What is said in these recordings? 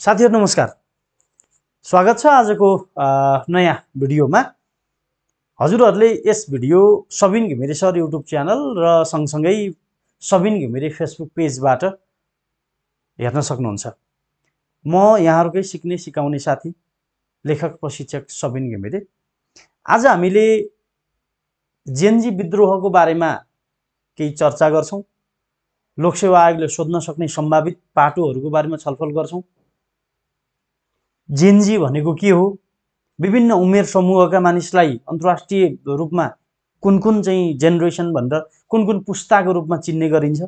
साथीहरु नमस्कार, स्वागत छ आजको नयाँ भिडियोमा। हजुरहरुले यस video Sabin Ghimire sir YouTube channel र सँगसँगै सबिन घिमिरे फेसबुक पेजबाट हेर्न सक्नुहुन्छ। म यहाँहरुकै सिक्ने सिकाउने साथी लेखक प्रशिक्षक सबिन घिमिरे। आज हामीले जेनजी विद्रोहको बारेमा केही चर्चा गर्छौं। लोकसेवा आयोगले सोध्न सक्ने सम्भावित पाटोहरुको बारेमा छलफल गर्छौं। जेनजी भनेको के हो, विभिन्न उमेर समूहका मानिसलाई अन्तर्राष्ट्रिय रूपमा कुन कुन चाहिँ जेनेरेसन भनेर कुन कुन पुस्ताको रूपमा चिन्ने गरिन्छ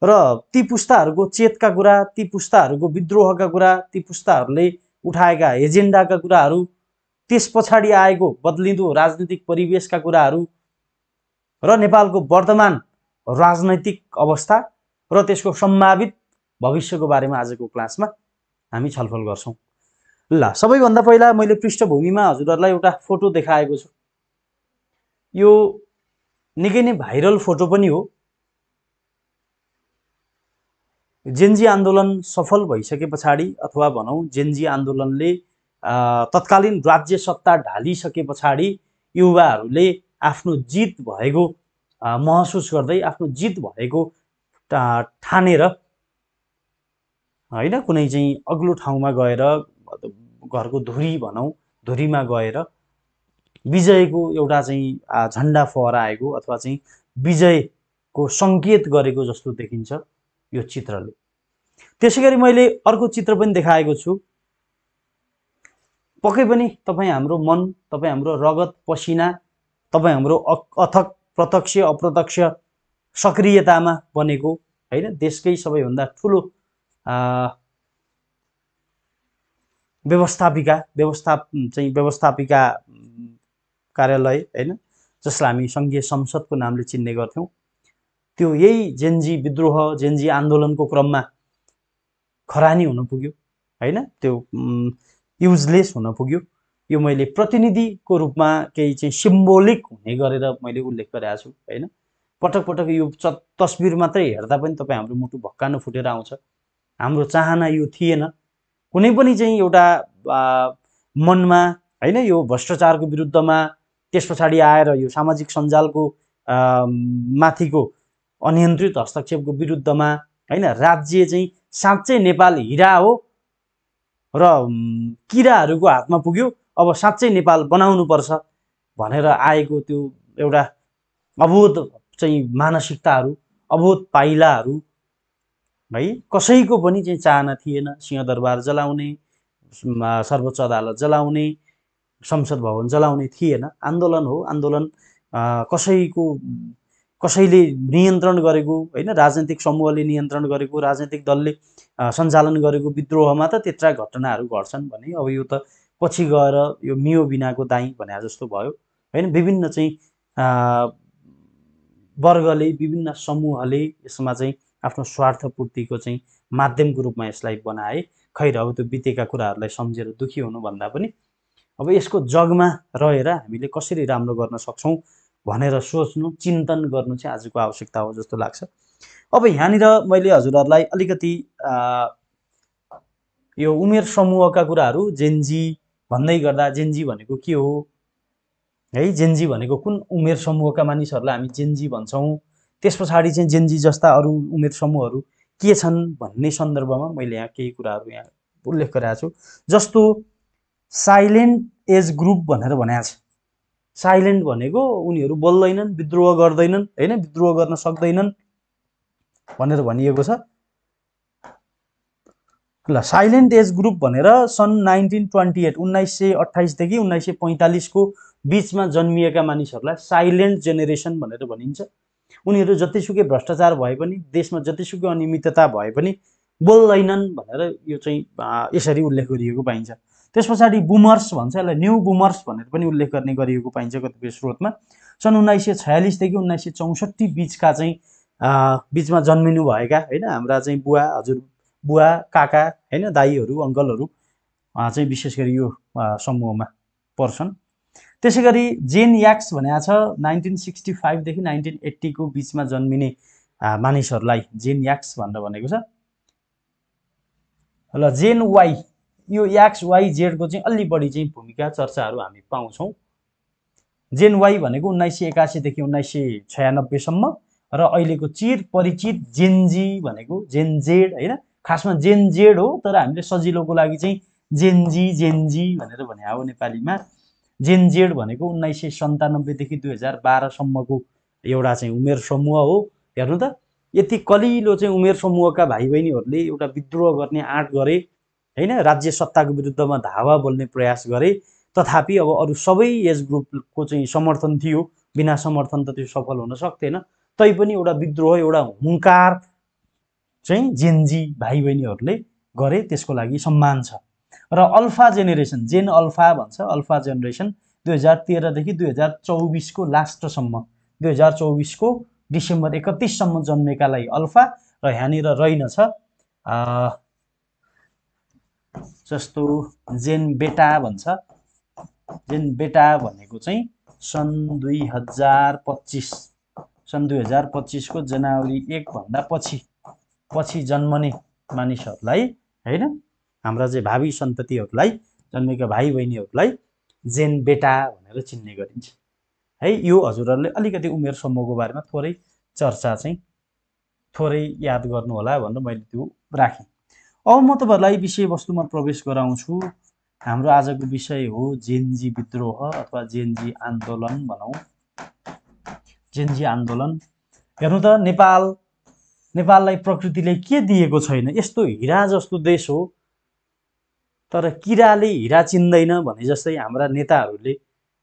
र ती पुस्ताहरूको चेतका कुरा, ती पुस्ताहरूको विद्रोहका कुरा, ती पुस्ताहरूले उठाएका एजेन्डाका कुराहरू, त्यस पछाडि आएको बदलिँदो राजनीतिक परिवेशका कुराहरू र नेपालको वर्तमान राजनैतिक अवस्था र त्यसको सम्भावित भविष्यको बारेमा आजको क्लासमा हामी छलफल गर्छौं। ल, सबैभन्दा पहिला मैले पृष्ठभूमिमा हजुरहरुलाई एउटा फोटो देखाएको छु। यो निकै नै भाइरल फोटो पनि हो। जेनजी आन्दोलन सफल भइसके पछाडि अथवा भनौं जेनजी आन्दोलनले तत्कालीन राज्य सत्ता ढालिसके पछाडि युवाहरूले आफ्नो जित भएको महसुस गर्दै, आफ्नो जित भएको ठानेर हैन, कुनै चाहिँ अग्लो ठाउँमा गएर घरको धुरी भनौं, धुरीमा गएर विजयको एउटा चाहिँ झण्डा फहराएको अथवा चाहिँ विजयको संकेत गरेको जस्तो देखिन्छ यो चित्रले। त्यसैगरी मैले अर्को चित्र पनि देखाएको छु। पक्कै पनि तपाई हाम्रो मन, तपाई हाम्रो रगत पसिना, तपाई हाम्रो अथक प्रत्यक्ष अप्रत्यक्ष सक्रियतामा बनेको हैन, देशकै सबैभन्दा ठूलो व्यवस्थापिका कार्यालय हैन, जसलाई हामी संघीय संसदको नामले चिन्ने गर्थ्यौं, त्यो यही जेनजी विद्रोह, जेनजी आन्दोलनको क्रममा खरानी हुन पुग्यो हैन, त्यो युजलेस हुन पुग्यो। यो मैले प्रतिनिधिको रूपमा केही चाहिँ सिम्बोलिक हुने गरेर मैले उल्लेख गरेको छु हैन। पटक पटक यो तस्बिर मात्रै हेर्दा पनि तपाई हाम्रो मुटु भक्कानो फुटेर आउँछ। हाम्रो चाहना यो थिएन, कुनै पनि चाहिँ एउटा मनमा हैन, यो भ्रष्टाचारको विरुद्धमा, त्यसपछि आएर यो सामाजिक सञ्जालको माथिको अनियन्त्रित हस्तक्षेपको विरुद्धमा हैन, राज्य चाहिँ साँच्चै नेपाल हिरा हो र किराहरूको हातमा पुग्यो, अब साँच्चै नेपाल बनाउनु पर्छ भनेर आएको त्यो एउटा अबोध चाहिँ मानसिकताहरू, अबोध पाइलाहरू है, कसैको पनि चाहिँ चाहना थिएन। सिंहदरबार जलाउने, सर्वोच्च अदालत जलाउने, संसद भवन जलाउने थिएन। आन्दोलन हो, आन्दोलन कसैले नियन्त्रण गरेको हैन, राजनीतिक समूहले नियन्त्रण गरेको, राजनीतिक दलले सञ्चालन गरेको विद्रोहमा त त्यत्रा घटनाहरू घट्छन् भने अब यो त पछि गएर यो मियो बिनाको दाई भने जस्तो भयो हैन। विभिन्न चाहिँ वर्गले, विभिन्न समूहले यसमा चाहिँ आफ्नो स्वार्थ पूर्तिको चाहिँ माध्यमको रूपमा यसलाई बनाए। खैर, अब त्यो बितेका कुराहरूलाई सम्झेर दुखी हुनु भन्दा पनि अब यसको जगमा रहेर हामीले कसरी राम्रो गर्न सक्छौं भनेर सोच्नु, चिन्तन गर्नु चाहिँ आजको आवश्यकता हो जस्तो लाग्छ। अब यहाँनिर मैले हजुरहरुलाई अलिकति यो उमेर समूहका कुराहरू, जेनजी भन्दै गर्दा जेनजी भनेको के हो है, जेनजी भनेको कुन उमेर समूहका मानिसहरूलाई हामी जेनजी भन्छौं, त्यसपछि चाहिँ जेनजी जस्ता अरू उमेर समूहहरू के छन् भन्ने सन्दर्भमा मैले यहाँ केही कुराहरू यहाँ उल्लेख गरेको छु। जस्तो साइलेन्ट एज ग्रुप भनेर भनेको छ। साइलेन्ट भनेको उनीहरू बोल्दैनन्, विद्रोह गर्दैनन् हैन, विद्रोह गर्न सक्दैनन् भनेर भनिएको छ। ल, साइलेन्ट एज ग्रुप भनेर सन् 1928 देखि 1945 को बीचमा जन्मिएका मानिसहरूलाई साइलेन्ट जेनेरेसन भनेर भनिन्छ। उनीहरू जतिसुकै भ्रष्टाचार भए पनि, देशमा जतिसुकै अनियमितता भए पनि बोल्दैनन् भनेर यो चाहिँ यसरी उल्लेख गरिएको पाइन्छ। त्यसपछि बुमर्स भन्छ, यसलाई न्यू बुमर्स भनेर पनि उल्लेख गर्ने गरिएको पाइन्छ कतिपय स्रोतमा। सन् 1946 देखि 1964 बीचका चाहिँ बीचमा जन्मिनु भएका हैन, हाम्रा चाहिँ बुवा काका हैन, दाइहरू अङ्कलहरू चाहिँ विशेष गरी यो समूहमा पर्छन्। त्यसैगरी जेन एक्स भनेको छ 1965 देखि 1980 को बीचमा जन्मिने मानिसहरूलाई जेन एक्स भनेर भनेको छ। ल जेन वाई यो एक्स वाई जेडको चाहिँ अलि बढी चाहिँ भूमिका चर्चाहरू हामी पाउँछौँ। जेन वाई भनेको 1981 देखि 1996 सम्म र अहिलेको चिर परिचित जेनजी भनेको जेन जेड हैन, खासमा जेन जेड हो तर हामीले सजिलोको लागि चाहिँ जेनजी भनेर भने हो नेपालीमा। जेन जेड भनेको 1997 देखि 2012 सम्मको एउटा चाहिँ उमेर समूह हो। हेर्नु त यति कलिलो चाहिँ उमेर समूहका भाइ बहिनीहरूले एउटा विद्रोह गर्ने आँट गरे हैन, राज्य सत्ताको विरुद्धमा धावा बोल्ने प्रयास गरे। तथापि अब अरू सबै एज ग्रुपको चाहिँ समर्थन थियो, बिना समर्थन त त्यो सफल हुन सक्थेन। तैपनि एउटा विद्रोह, एउटा हुङ्कार चाहिँ जेनजी भाइ बहिनीहरूले गरे, त्यसको लागि सम्मान छ। र अल्फा जेनेरेसन, जेन अल्फा भन्छ, अल्फा जेनेरेसन 2013 देखि 2024 को लास्टसम्म, 2024 को डिसेम्बर 31 सम्म जन्मेकालाई अल्फा। र यहाँनिर रहेनछ जस्तो जेन बेटा भन्छ, जेन बेटा भनेको चाहिँ सन् 2025 को जनवरी 1 भन्दा पछि जन्मने मानिसहरूलाई हैन, हाम्रा चाहिँ भावी सन्ततिहरूलाई, जन्मेका भाइ बहिनीहरूलाई जेन बेटा भनेर चिन्ने गरिन्छ है। यो हजुरहरूले अलिकति उमेर समूहको बारेमा थोरै चर्चा चाहिँ थोरै याद गर्नु होला भनेर मैले त्यो राखेँ। अब म तपाईहरुलाई विषयवस्तुमा प्रवेश गराउँछु। हाम्रो आजको विषय हो जेनजी विद्रोह अथवा जेनजी आन्दोलन भनौं। जेनजी आन्दोलन हेर्नु त नेपाललाई प्रकृतिले के दिएको छैन। यस्तो हिरा जस्तो देश हो तर किराले हिरा चिन्दैन भने जस्तै हाम्रा नेताहरूले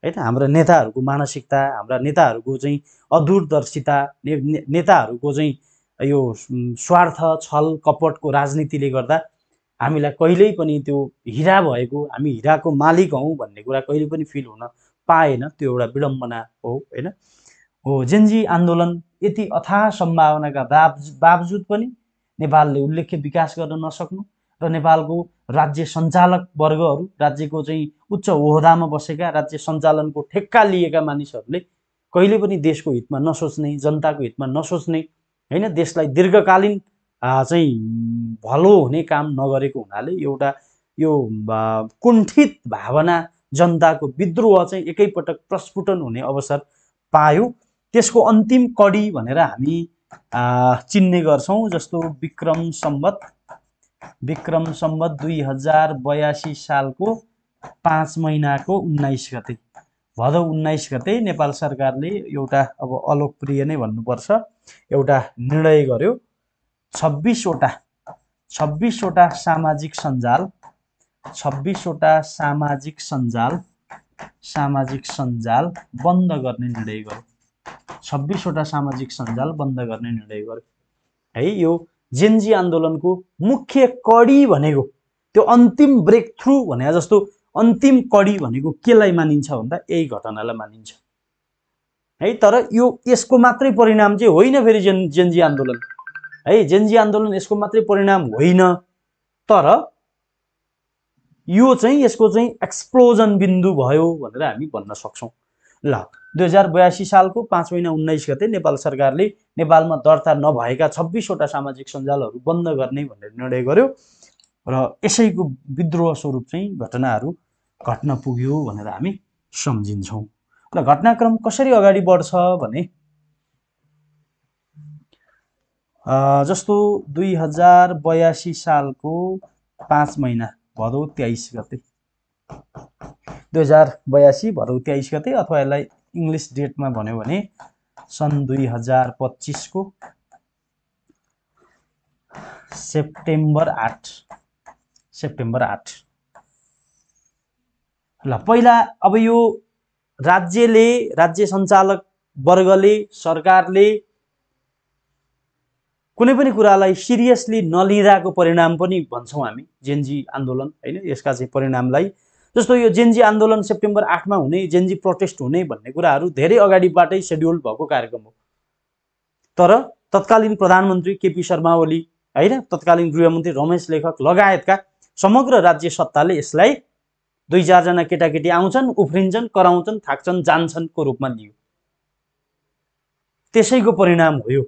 हैन, हाम्रा नेताहरूको मानसिकता, हाम्रा नेताहरूको चाहिँ अदूरदर्शिता, नेताहरूको चाहिँ यो स्वार्थ छल कपटको राजनीतिले गर्दा हामीलाई कहिल्यै पनि त्यो हिरा भएको, हामी हिराको मालिक हौं भन्ने कुरा कहिल्यै पनि फिल हुन पाएन। त्यो एउटा विडम्बना हो हैन। हो जेनजी आन्दोलन यति अथाह सम्भावनाका बावजुद पनि नेपालले उल्लेख्य विकास गर्न नसक्नु र नेपालको राज्य सञ्चालक वर्गहरू, राज्यको चाहिँ उच्च ओहदामा बसेका, राज्य सञ्चालनको ठेक्का लिएका मानिसहरूले कहिले पनि देशको हितमा नसोच्ने, जनताको हितमा नसोच्ने हैन, देशलाई दीर्घकालीन चाहिँ भलो हुने काम नगरेको हुनाले एउटा यो कुण्ठित भावना, जनताको विद्रोह चाहिँ एकैपटक प्रस्फुटन हुने अवसर पायो। त्यसको अन्तिम कडी भनेर हामी चिन्ने गर्छौं। जस्तो विक्रम सम्वत 2082 सालको 5 महिनाको 19 गते, भदौ 19 गते नेपाल सरकारले एउटा, अब अलोकप्रिय नै भन्नुपर्छ, एउटा निर्णय गर्यो। 26 वटा सामाजिक सञ्जाल बन्द गर्ने निर्णय गर्यो। 26 वटा सामाजिक सञ्जाल बन्द गर्ने निर्णय गर्यो है। यो जेनजी आन्दोलनको मुख्य कडी भनेको, त्यो अन्तिम ब्रेक थ्रु भने जस्तो अन्तिम कडी भनेको केलाई मानिन्छ भन्दा यही घटनालाई मानिन्छ है। तर यो यसको मात्रै परिणाम चाहिँ होइन फेरि जेनजी आन्दोलन है। जेनजी आन्दोलन यसको मात्रै परिणाम होइन, तर यो चाहिँ यसको चाहिँ एक्सप्लोजन बिन्दु भयो भनेर हामी भन्न सक्छौं। ल 2082 सालको 5 महिना 19 गते नेपाल सरकारले नेपालमा दर्ता नभएका 26 वटा सामाजिक सञ्जालहरू बन्द गर्ने भनेर निर्णय गर्यो र यसैको विद्रोह स्वरूप चाहिँ घटनाहरू घट्न पुग्यो भनेर हामी सम्झिन्छौं। ल घटनाक्रम कसरी अगाडि बढ्छ भने जस्तो 2082 सालको 5 महिना भदौ 23 गते, 2082 भदौ 23 गते, अथवा यसलाई इंग्लिश डेटमा भन्यो भने सन् 2025 को सेप्टेम्बर 8। ल पहिला अब यो राज्य सञ्चालक वर्गले, सरकारले कुनै पनि कुरालाई सिरियसली नलिँदाको परिणाम पनि भन्छौं हामी जेनजी आन्दोलन हैन। यसका चाहिँ परिणामलाई, जस्तो यो जेनजी आन्दोलन सेप्टेम्बर 8 मा हुने, जेनजी प्रोटेस्ट हुने भन्ने कुराहरू धेरै अगाडिबाटै शेड्युल भएको कार्यक्रम हो। तर तत्कालीन प्रधानमन्त्री केपी शर्मा ओली हैन, तत्कालीन गृहमन्त्री रमेश लेखक लगायतका समग्र राज्य सत्ताले यसलाई 2-4 जना केटाकेटी आउँछन्, उफ्रिन्छन्, कराउँछन्, थाक्छन्, जान्छन् को रूपमा लियो। त्यसैको परिणाम हो यो।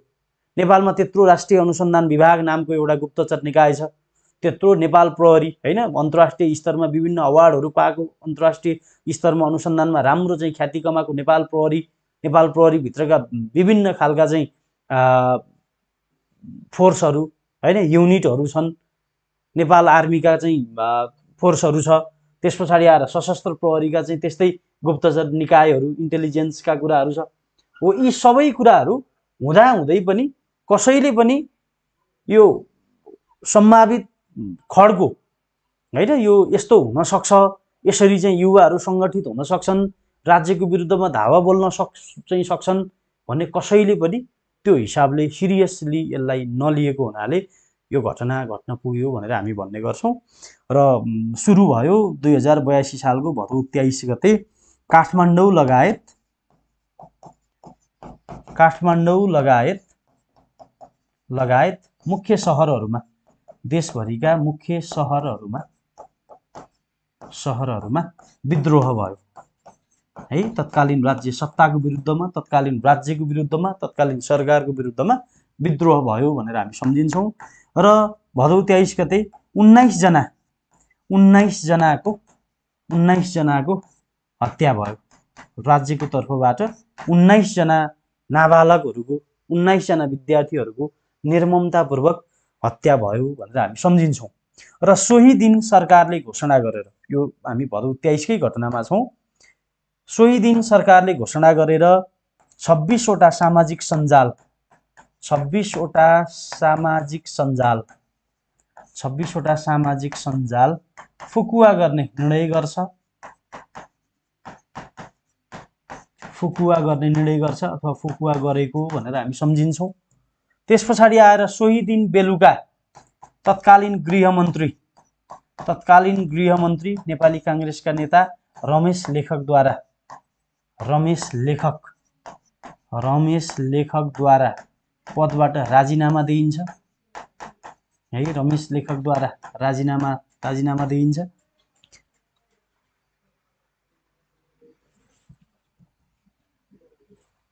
नेपालमा त्यत्रो राष्ट्रिय अनुसन्धान विभाग नामको एउटा गुप्तचर निकाय छ, त्यत्रो नेपाल प्रहरी हैन अन्तर्राष्ट्रिय स्तरमा विभिन्न अवार्डहरू पाएको, अन्तर्राष्ट्रिय स्तरमा अनुसन्धानमा राम्रो चाहिँ ख्याति कमाएको नेपाल प्रहरी भित्रका विभिन्न खालका चाहिँ फोर्सहरू हैन युनिटहरू छन्। नेपाल आर्मीका चाहिँ फोर्सहरू छ। त्यस पछाडि आएर सशस्त्र प्रहरीका चाहिँ त्यस्तै गुप्तचर निकायहरू, इन्टेलिजेन्सका कुराहरू छ। हो यी सबै कुराहरू हुँदै पनि कसैले पनि यो सम्भावित खड्को हैन यो यस्तो हुन सक्छ, यसरी चाहिँ युवाहरू सङ्गठित हुन सक्छन्, राज्यको विरुद्धमा धावा बोल्न सक्छन् भन्ने कसैले पनि त्यो हिसाबले सिरियसली यसलाई नलिएको हुनाले यो घटना घट्न पुग्यो भनेर हामी भन्ने गर्छौं। र सुरु भयो 2082 सालको भदौ 23 गते काठमाडौँ लगायत मुख्य सहरहरूमा, देशभरिका मुख्य सहरहरूमा विद्रोह भयो है। तत्कालीन राज्य सत्ताको विरुद्धमा, तत्कालीन राज्यको विरुद्धमा, तत्कालीन सरकारको विरुद्धमा विद्रोह भयो भनेर हामी सम्झिन्छौँ। र भदौ 23 गते 19 जनाको हत्या भयो। राज्यको तर्फबाट 19 जना नाबालकहरूको, 19 जना विद्यार्थीहरूको निर्ममतापूर्वक हत्या भयो भनेर हामी सम्झिन्छौँ। र सोही दिन सरकारले घोषणा गरेर, यो हामी भदौ 23 कै घटनामा छौँ, सोही दिन सरकारले घोषणा गरेर 26 वटा सामाजिक सञ्जाल फुकुवा गर्ने निर्णय गर्छ अथवा फुकुवा गरेको भनेर हामी सम्झिन्छौँ। त्यस पछाडि आएर सोही दिन बेलुका तत्कालीन गृहमन्त्री नेपाली कांग्रेसका नेता रमेश लेखकद्वारा पदबाट राजीनामा दिइन्छ है। रमेश लेखकद्वारा राजीनामा दिइन्छ।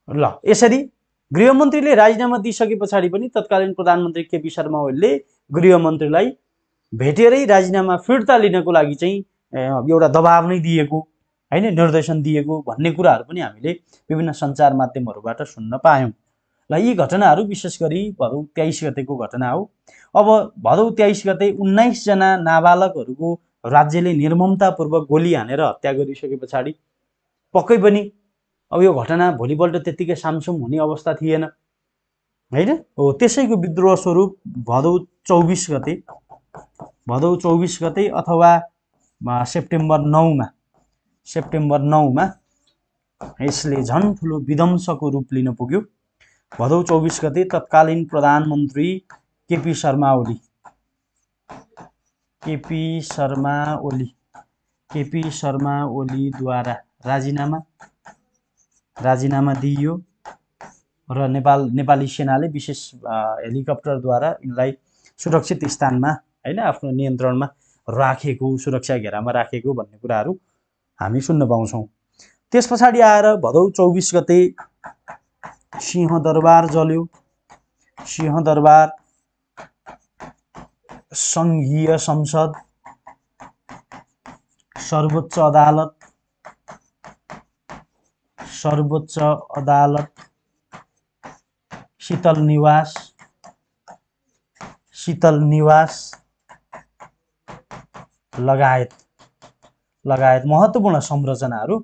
ल यसरी गृहमन्त्रीले राजीनामा दिइसके पछाडि पनि तत्कालीन प्रधानमन्त्री केपी शर्मा ओलीले गृहमन्त्रीलाई भेटेरै राजीनामा फिर्ता लिनको लागि चाहिँ एउटा दबाब नै दिएको हैन, निर्देशन दिएको भन्ने कुराहरू पनि हामीले विभिन्न सञ्चार माध्यमहरूबाट सुन्न पायौं। ल यी घटनाहरू विशेष गरी भदौ 23 गतेको घटना हो। अब भदौ 23 गते 19 जना नाबालकहरूको राज्यले निर्ममतापूर्वक गोली हानेर हत्या गरिसके पछाडि पक्कै पनि अब यो घटना भोलिपल्ट त्यतिकै सामसुम हुने अवस्था थिएन हैन। हो त्यसैको विद्रोह स्वरूप भदौ 24 गते अथवा सेप्टेम्बर 9 मा यसले झन् ठुलो विध्वंसको रूप लिन पुग्यो। भदौ 24 गते तत्कालीन प्रधानमन्त्री केपी शर्मा ओलीद्वारा राजीनामा दिइयो र नेपाली सेनाले विशेष हेलिकप्टरद्वारा यिनलाई सुरक्षित स्थानमा हैन आफ्नो नियन्त्रणमा राखेको, सुरक्षा घेरामा राखेको भन्ने कुराहरू हामी सुन्न पाउँछौँ। त्यस पछाडि आएर भदौ 24 गते सिंहदरबार जल्यो। सिंहदरबार संघीय संसद, सर्वोच्च अदालत, शीतल निवास लगायत महत्त्वपूर्ण संरचनाहरू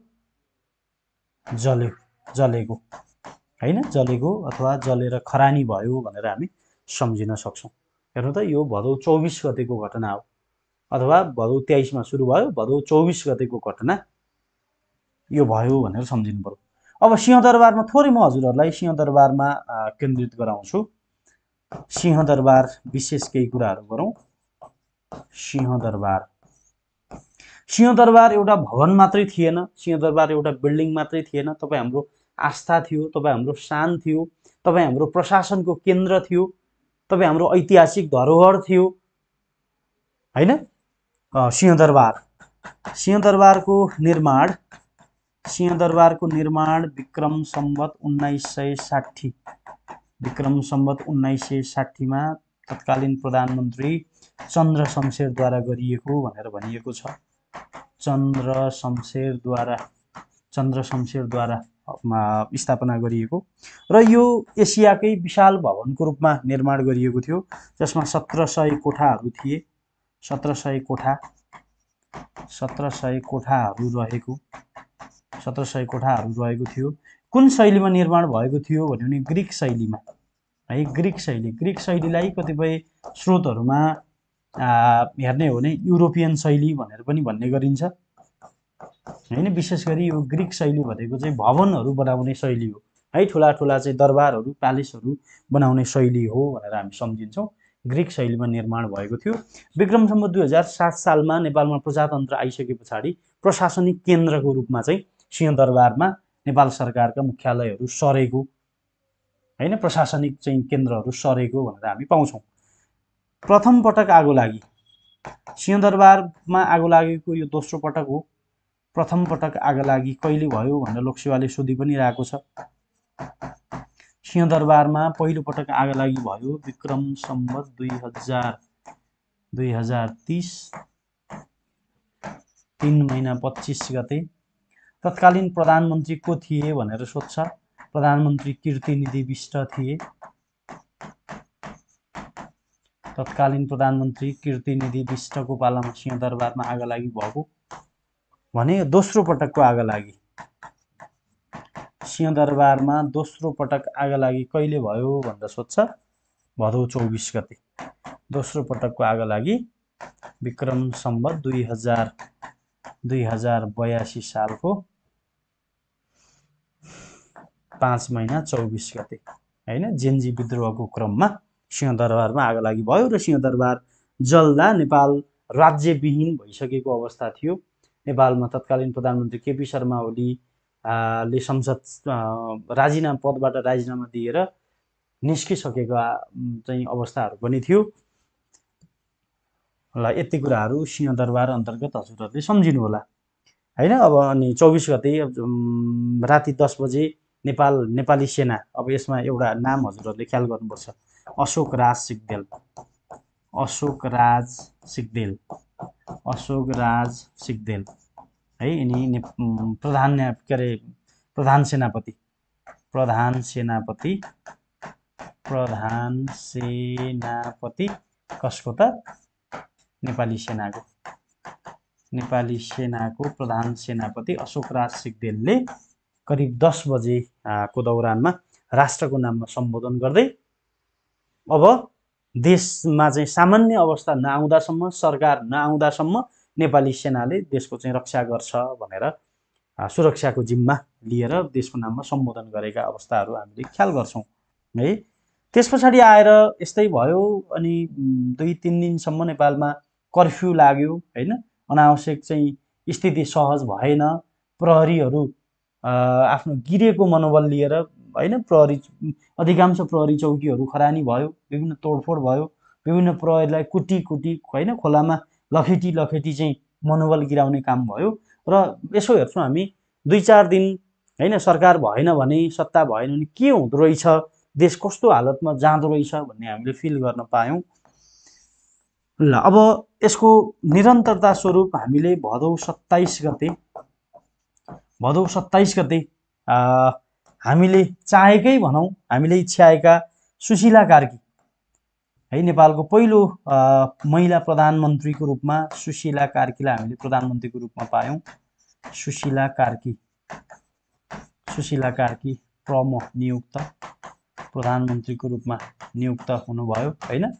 जलेको हैन, जलेको अथवा जलेर खरानी भयो भनेर हामी सम्झिन सक्छौँ। हेर्नु त यो भदौ 24 गतेको घटना हो, अथवा भदौ 23 मा सुरु भयो, भदौ 24 गतेको घटना यो भयो भनेर सम्झिनु पर्यो। अब सिंहदरबारमा थोरै म हजुरहरूलाई सिंहदरबारमा केन्द्रित गराउँछु। सिंहदरबार विशेष केही कुराहरू गरौँ। सिंहदरबार एउटा भवन मात्रै थिएन, सिंहदरबार एउटा बिल्डिङ मात्रै थिएन। तपाईँ हाम्रो आस्था थियो, तपाईँ हाम्रो शान थियो, तपाईँ हाम्रो प्रशासनको केन्द्र थियो, तपाईँ हाम्रो ऐतिहासिक धरोहर थियो हैन। सिंहदरबारको निर्माण विक्रम सम्वत 1960 मा तत्कालीन प्रधानमन्त्री चन्द्र शमशेरद्वारा गरिएको भनेर भनिएको छ। चन्द्र शमशेरद्वारा स्थापना गरिएको र यो एसियाकै विशाल भवनको रूपमा निर्माण गरिएको थियो, जसमा 1700 कोठाहरू थिए। 1700 कोठाहरू रहेको थियो। कुन शैलीमा निर्माण भएको थियो भने ग्रीक शैलीमा है। ग्रीक शैलीलाई कतिपय स्रोतहरूमा हेर्ने हो भने युरोपियन शैली भनेर पनि भन्ने गरिन्छ हैन। विशेष गरी यो ग्रीक शैली भनेको चाहिँ भवनहरू बनाउने शैली हो है। ठुला चाहिँ दरबारहरू, प्यालेसहरू बनाउने शैली हो भनेर हामी सम्झिन्छौँ। ग्रीक शैलीमा निर्माण भएको थियो। विक्रम सम्वत 2007 सालमा नेपालमा प्रजातन्त्र आइसके पछाडि प्रशासनिक केन्द्रको रूपमा चाहिँ सिंहदरबारमा नेपाल सरकारका मुख्यालयहरू सरेको हैन, प्रशासनिक चाहिँ केन्द्रहरू सरेको भनेर हामी पाउँछौँ। प्रथम पटक आगो लागि सिंहदरबारमा आगो लागेको यो दोस्रो पटक हो। प्रथम पटक आगो लागि कहिले भयो भनेर लोकसेवाले सोधि पनि रहेको छ। सिंहदरबारमा पहिलो पटक आगो लागि भयो विक्रम सम्वत 2030 3 महिना 25 गते। तत्कालीन प्रधानमन्त्री को थिए भनेर सोध्छ। प्रधानमन्त्री कीर्तिनिधि बिष्ट थिए। तत्कालीन प्रधानमन्त्री कीर्तिनिधि बिष्टको पालामा सिंहदरबारमा आगो लागि भएको भने दोस्रो पटकको आगो लागि सिंहदरबारमा दोस्रो पटक आगो लागि कहिले भयो भनेर सोध्छ। भदौ 24 गते। दोस्रो पटकको आगो लागि विक्रम सम्वत 2082 सालको 5 महिना 24 गते हैन। जेन्जी विद्रोहको क्रममा सिंहदरबारमा आगो लागि भयो र सिंहदरबार जल्दा नेपाल राज्यविहीन भइसकेको अवस्था थियो। नेपालमा तत्कालीन प्रधानमन्त्री केपी शर्मा ओलीले संसद पदबाट राजीनामा दिएर निस्किसकेका चाहिँ अवस्थाहरू पनि थियो। ल यति कुराहरू सिंहदरबार अन्तर्गत हजुरहरूले सम्झिनु होला हैन। अब अनि 24 गते राति 10 बजे नेपाली सेना, अब यसमा एउटा नाम हजुरहरूले ख्याल गर्नुपर्छ, अशोक राज सिग्देल है। यिनी प्रधान सेनापति कसको त? नेपाली सेनाको प्रधान सेनापति अशोक राज सिग्देलले करिब 10 बजे को दौरानमा राष्ट्रको नाममा सम्बोधन गर्दै अब देशमा चाहिँ सामान्य अवस्था नआउँदासम्म, सरकार नआउँदासम्म नेपाली सेनाले देशको चाहिँ रक्षा गर्छ भनेर सुरक्षाको जिम्मा लिएर देशको नाममा सम्बोधन गरेका अवस्थाहरू हामीले ख्याल गर्छौँ है। त्यस पछाडि आएर यस्तै भयो। अनि 2-3 दिनसम्म नेपालमा कर्फ्यू लाग्यो हैन। अनावश्यक चाहिँ स्थिति सहज भएन। प्रहरीहरू आफ्नो गिरेको मनोबल लिएर हैन, अधिकांश प्रहरी चौकीहरू खरानी भयो, विभिन्न तोडफोड भयो, विभिन्न प्रहरीलाई कुटी हैन, खोलामा लखेटी चाहिँ मनोबल गिराउने काम भयो। र यसो हेर्छौँ हामी 2-4 दिन हैन, सरकार भएन भने, सत्ता भएन भने के हुँदो रहेछ, देश कस्तो हालतमा जाँदो रहेछ भन्ने हामीले फिल गर्न पायौँ। ल अब यसको निरन्तरता स्वरूप हामीले भदौ 27 गते हामीले चाहेकै भनौँ, हामीले इच्छाएका सुशीला कार्की है, नेपालको पहिलो महिला प्रधानमन्त्रीको रूपमा सुशीला कार्कीलाई हामीले प्रधानमन्त्रीको रूपमा पायौँ। सुशीला कार्की प्रमुख नियुक्त प्रधानमन्त्रीको रूपमा नियुक्त हुनुभयो हैन।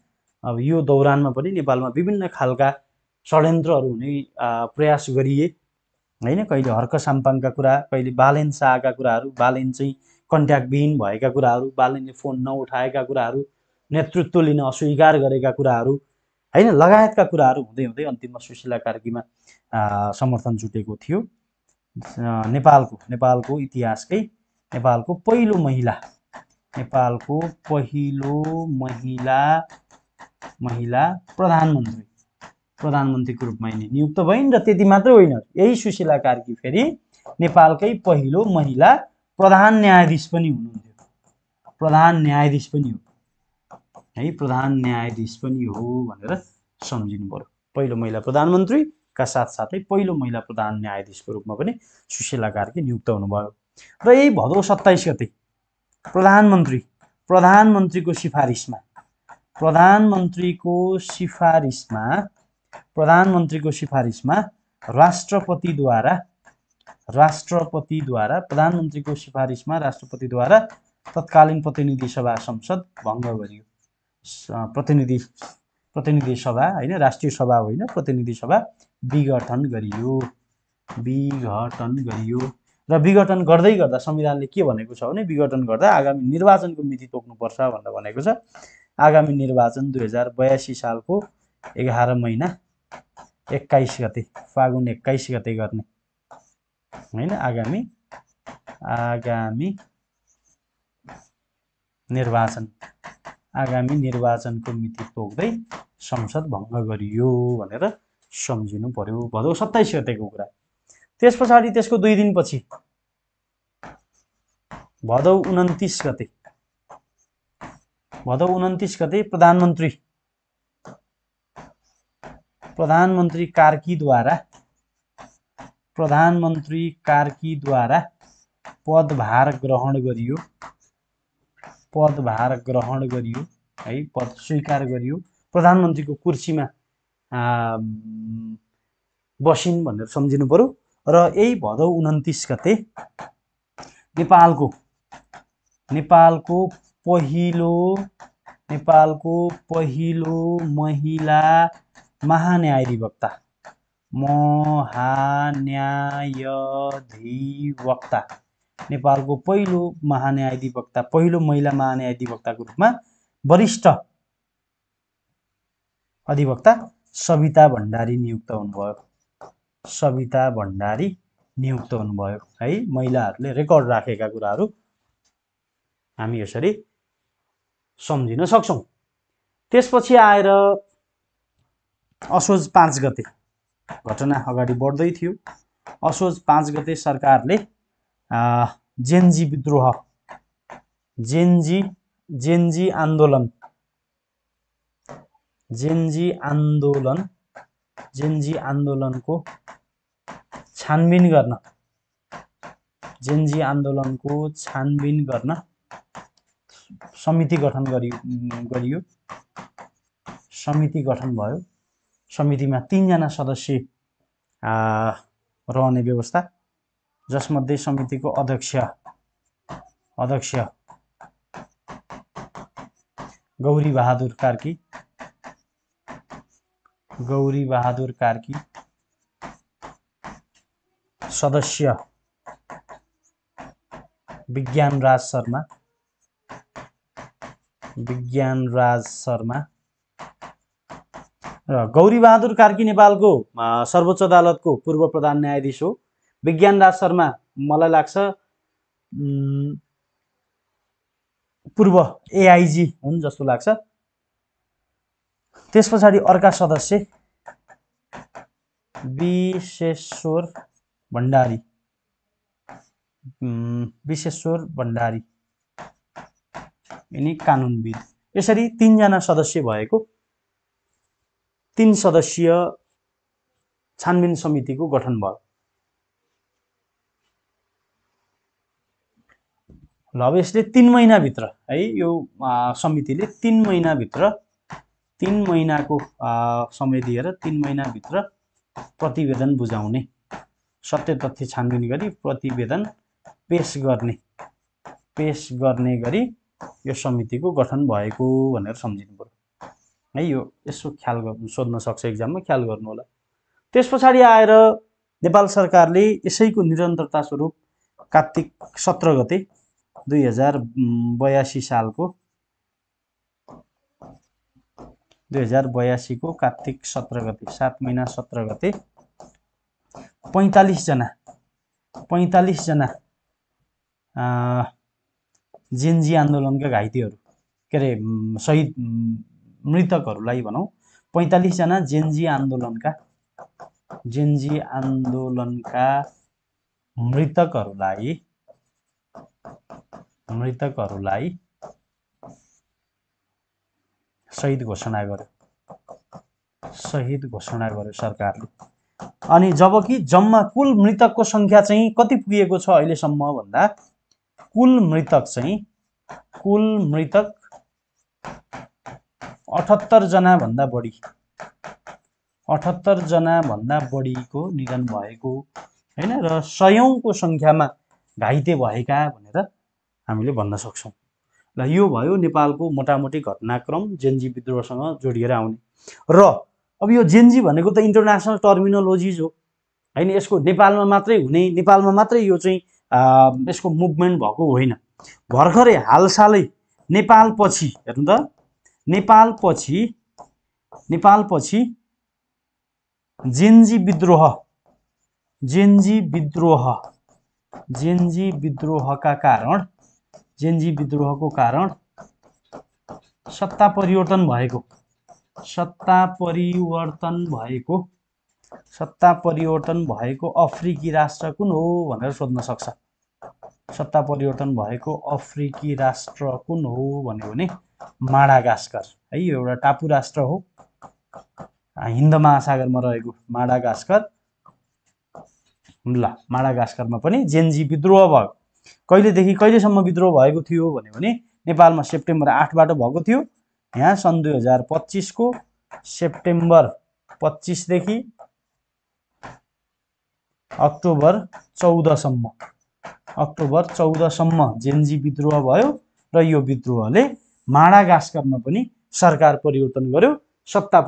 अब यो दौरानमा पनि नेपालमा विभिन्न खालका षड्यन्त्रहरू हुने प्रयास गरिए हैन। कहिले हर्क साम्पाङका कुरा, कहिले बालेन शाहका कुराहरू, बालेन चाहिँ कन्ट्याक्टविहीन भएका कुराहरू, बालेनले फोन नउठाएका कुराहरू, नेतृत्व लिन अस्वीकार गरेका कुराहरू हैन, लगायतका कुराहरू हुँदै हुँदै अन्तिममा सुशीला कार्कीमा समर्थन जुटेको थियो। नेपालको इतिहासकै नेपालको पहिलो महिला प्रधानमन्त्रीको रूपमा यिनी नियुक्त भइन्। र त्यति मात्र होइन, यही सुशीला कार्की फेरि नेपालकै पहिलो महिला प्रधान न्यायाधीश पनि हुनुहुन्थ्यो। प्रधान न्यायाधीश पनि हो भनेर सम्झिनु पर्यो। पहिलो महिला प्रधानमन्त्रीका साथसाथै पहिलो महिला प्रधान न्यायाधीशको रूपमा पनि सुशीला कार्की नियुक्त हुनुभयो। र यही भदौ 27 गते प्रधानमन्त्रीको सिफारिसमा राष्ट्रपतिद्वारा तत्कालीन प्रतिनिधि सभा संसद भङ्ग गरियो। प्रतिनिधि सभा होइन, राष्ट्रिय सभा होइन, प्रतिनिधि सभा विघटन गरियो। र विघटन गर्दै गर्दा संविधानले के भनेको छ भने विघटन गर्दा आगामी निर्वाचनको मिति तोक्नुपर्छ भनेर भनेको छ। आगामी निर्वाचन 2082 सालको 11 महिना 21 गते फागुन 21 गते गर्ने होइन। आगामी निर्वाचनको मिति तोक्दै संसद भङ्ग गरियो भनेर सम्झिनु पर्यो। भदौ 27 गतेको कुरा। त्यस पछाडि त्यसको 2 दिनपछि भदौ 29 गते प्रधानमन्त्री कार्कीद्वारा पदभार ग्रहण गरियो है, पद स्वीकार गरियो। प्रधानमन्त्रीको कुर्सीमा बसिन् भनेर सम्झिनु पर्यो। र यही भदौ 29 गते नेपालको पहिलो महिला महान्यायाधिवक्ता नेपालको पहिलो महिला महान्यायाधिवक्ताको रूपमा वरिष्ठ अधिवक्ता सविता भण्डारी नियुक्त हुनुभयो है। महिलाहरूले रेकर्ड राखेका कुराहरू हामी यसरी सम्झिन सक्छौं। त्यसपछि आएर असोज 5 गते घटना अगाडि बढ्दै थियो। असोज 5 गते सरकारले जेनजी विद्रोह जेनजी आन्दोलनको छानबिन गर्न समिति गठन गरियो। समिति गठन भयो। समितिमा 3 जना सदस्य रहने व्यवस्था, जसमध्ये समितिको अध्यक्ष गौरी बहादुर कार्की, सदस्य विज्ञान राज शर्मा र गौरी बहादुर कार्की नेपालको सर्वोच्च अदालतको पूर्व प्रधान न्यायाधीश हो। विज्ञान राज शर्मा मलाई लाग्छ पूर्व एआइजी हुन् जस्तो लाग्छ। त्यस पछाडि अर्का सदस्य विश्वेश्वर भण्डारी यिनी कानुनविद। यसरी 3 जना सदस्य भएको 3 सदस्यीय छानबिन समितिको गठन भयो। ल अब यसले 3 महिनाभित्र है, यो समितिले 3 महिनाको समय दिएर 3 महिनाभित्र प्रतिवेदन बुझाउने, सत्य तथ्य छानबिन गरी प्रतिवेदन पेश गर्ने गरी यो समितिको गठन भएको भनेर सम्झिनु पर्यो है। यो यसो ख्याल गर्नु सोध्न सक्छ एक्जाममा, ख्याल गर्नु होला। त्यस पछाडि आएर नेपाल सरकारले यसैको निरन्तरता स्वरूप कार्तिक 17 गते 2082 सालको 2082 को कार्तिक 17 गते 7 महिना 17 गते 45 जना जेनजी आन्दोलनका घाइतेहरू के अरे शहीद मृतकहरूलाई भनौं 45 जना जेनजी आन्दोलनका मृतकहरूलाई शहीद घोषणा गर्यो। शहीद घोषणा गर्यो सरकारले। अनि जबकि जम्मा कुल मृतकको संख्या चाहिँ कति पुगेको छ अहिलेसम्म भन्दा कुल मृतक 78 जना भन्दा बढी 78 जना भन्दा बढीको निधन भएको हैन र सयौंको संख्यामा घाइते भएका भनेर हामीले भन्न सक्छौं। ल यो भयो नेपालको मोटामोटी घटनाक्रम जेनजी विद्रोहसँग जोडिएर आउने। र अब यो जेनजी भनेको त इन्टरनेसनल टर्मिनोलोजिज हो हैन, यसको नेपालमा मात्रै हुने, नेपालमा मात्रै यो चाहिँ यसको मुभमेन्ट भएको होइन। भर्खरै हालसालै नेपालपछि हेर्नु त, नेपालपछि जेनजी विद्रोहका कारण जेनजी विद्रोहको कारण सत्ता परिवर्तन भएको अफ्रिकी राष्ट्र कुन हो भनेर सोध्न सक्छ। सत्ता परिवर्तन भएको अफ्रिकी राष्ट्र कुन हो भन्यो भने माडागास्कर है, यो एउटा टापु राष्ट्र हो, हिन्द महासागरमा रहेको माडागास्कर। ल माडागास्करमा पनि जेनजी विद्रोह भयो। कहिलेदेखि कहिलेसम्म विद्रोह भएको थियो भने नेपालमा सेप्टेम्बर 8 बाट भएको थियो। यहाँ सन् 2025 को सेप्टेम्बर 25 देखि अक्टोबर 14 सम्म जेनजी विद्रोह भयो र यो विद्रोहले माडागास्करमा पनि सरकार परिवर्तन गर्यो, सत्ता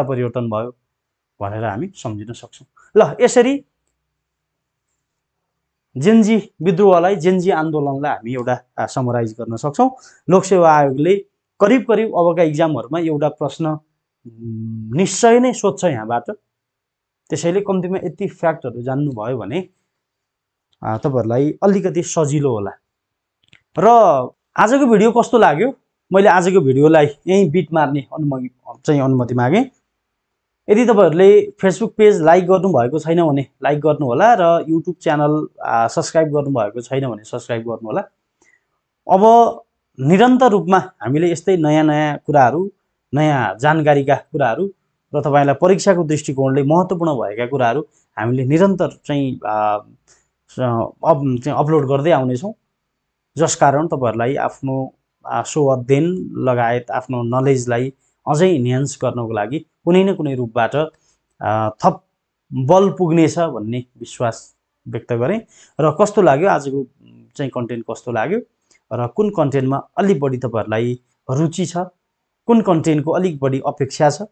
परिवर्तन भयो भनेर हामी सम्झिन सक्छौं। ल यसरी जेनजी विद्रोहलाई, जेनजी आन्दोलनलाई हामी एउटा समराइज गर्न सक्छौं। लोकसेवा आयोगले करिब अबका इक्जामहरुमा एउटा प्रश्न निश्चय नै सोध्छ यहाँबाट। त्यसैले कम्तीमा यति फ्याक्टहरु जान्नु भयो भने तपाईहरुलाई अलिकति सजिलो होला। र आजको भिडियो कस्तो लाग्यो? मैले आजको भिडियोलाई यही बिट मार्ने अनुमति मागे। यदि तपाईहरुले फेसबुक पेज लाइक गर्नु भएको छैन भने लाइक गर्नु होला र युट्युब च्यानल सब्स्क्राइब गर्नु भएको छैन भने सब्स्क्राइब गर्नु होला। अब निरन्तर रूपमा हामीले यस्तै नयाँ कुराहरु, नयाँ जानकारीका कुराहरु र तपाईलाई परीक्षाको दृष्टिकोणले महत्त्वपूर्ण भएका कुराहरु हामीले निरन्तर चाहिँ अपलोड गर्दै आउने छौं, जसकारण तपाईहरुलाई आफ्नो सो अध्ययन लगायत आफ्नो नलेजलाई अझै इन्हान्स गर्नको लागि कुनै न कुनै रूपबाट थप बल पुग्नेछ भन्ने विश्वास व्यक्त गरे। र कस्तो लाग्यो आजको चाहिँ कन्टेन्ट, कस्तो लाग्यो र कुन कन्टेन्टमा अलि बढी तपाईहरुलाई रुचि छ, कुन कन्टेन्टको अलि बढी अपेक्षा छ,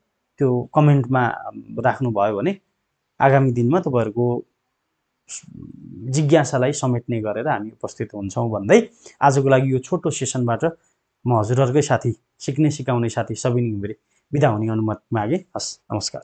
त्यो कमेन्टमा राख्नु भयो भने आगामी दिनमा तपाईहरुको जिज्ञासालाई समेट्ने गरेर हामी उपस्थित हुन्छौं भन्दै आजको लागि यो छोटो सेसनबाट म हजुरहरुकै साथी, सिक्ने सिकाउने साथी सबिन घिमिरे बिदा हुने अनुमति मागे। हस्, नमस्कार।